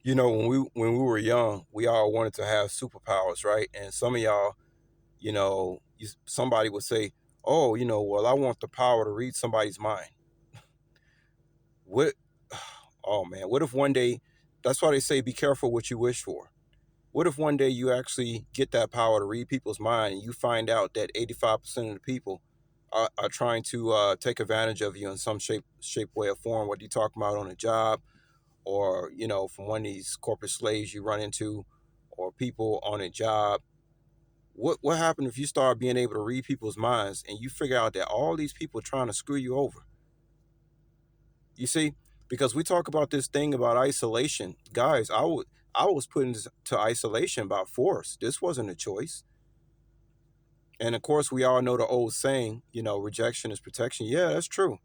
When we were young, we all wanted to have superpowers, right? And some of y'all, somebody would say, "Oh, well, I want the power to read somebody's mind." What? Oh man, what if one day? That's why they say, "Be careful what you wish for." What if one day you actually get that power to read people's mind, and you find out that 85% of the people are trying to take advantage of you in some shape, way, or form? What you talking about on a job, or from one of these corporate slaves you run into, or people on a job. What happened if you start being able to read people's minds and you figure out that all these people are trying to screw you over? You see, because we talk about this thing about isolation, guys. I was put into isolation by force. This wasn't a choice. And of course, we all know the old saying, rejection is protection. Yeah, that's true.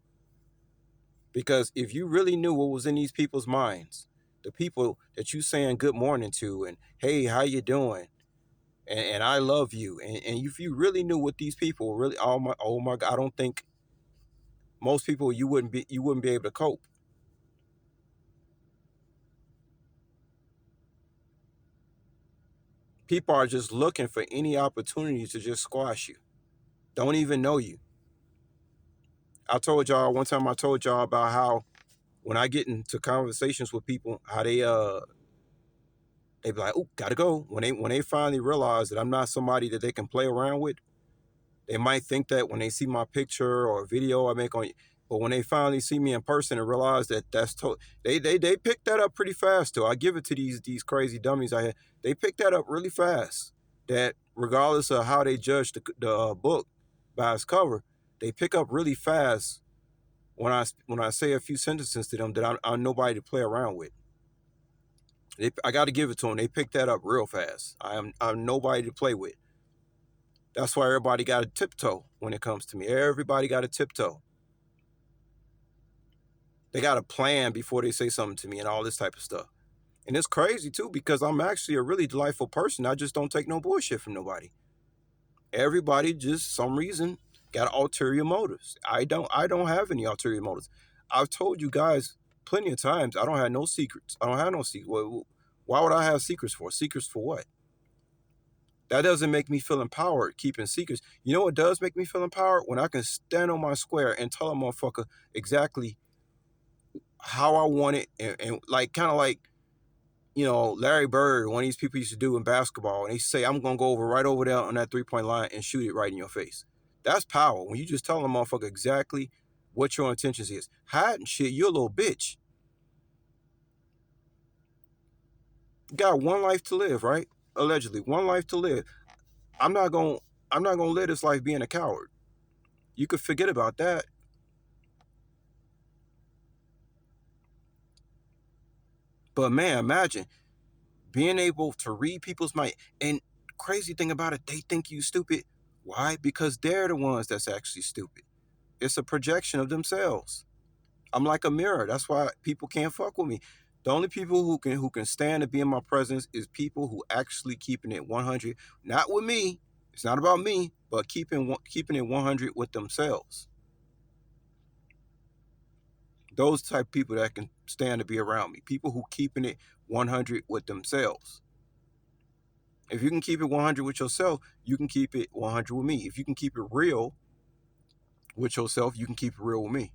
Because if you really knew what was in these people's minds, the people that you saying good morning to, and hey, how you doing, and I love you, and if you really knew what these people really, oh my God, I don't think most people, you wouldn't be able to cope. People are just looking for any opportunity to just squash you. Don't even know you. I told y'all one time. I told y'all about how when I get into conversations with people, how they be like, "Oh, gotta go." When they finally realize that I'm not somebody that they can play around with, they might think that when they see my picture or video I make on, but when they finally see me in person and realize that they pick that up pretty fast too. I give it to these crazy dummies I had. They pick that up really fast. That regardless of how they judge the book by its cover, they pick up really fast when I say a few sentences to them that I'm nobody to play around with. I got to give it to them. They pick that up real fast. I'm nobody to play with. That's why everybody got to tiptoe when it comes to me. Everybody got to tiptoe. They got a plan before they say something to me and all this type of stuff. And it's crazy too because I'm actually a really delightful person. I just don't take no bullshit from nobody. Everybody just some reason got ulterior motives. I don't have any ulterior motives. I've told you guys plenty of times I don't have no secrets. I don't have no secrets. Why would I have secrets for? Secrets for what? That doesn't make me feel empowered keeping secrets. You know what does make me feel empowered? When I can stand on my square and tell a motherfucker exactly how I want it, and like kind of like Larry Bird, one of these people used to do in basketball, and they say, "I'm gonna go right over there on that 3 point line and shoot it right in your face." That's power. When you just tell a motherfucker exactly what your intentions is. Hiding shit, you're a little bitch. You got one life to live, right? Allegedly, one life to live. I'm not gonna I'm not gonna live this life being a coward. You could forget about that. But man, imagine being able to read people's mind. And crazy thing about it, they think you stupid. Why? Because they're the ones that's actually stupid. It's a projection of themselves. I'm like a mirror. That's why people can't fuck with me. The only people who can stand to be in my presence is people who actually keeping it 100. Not with me. It's not about me, but keeping it 100 with themselves. Those type of people that can stand to be around me. People who keeping it 100 with themselves. If you can keep it 100 with yourself, you can keep it 100 with me. If you can keep it real with yourself, you can keep it real with me.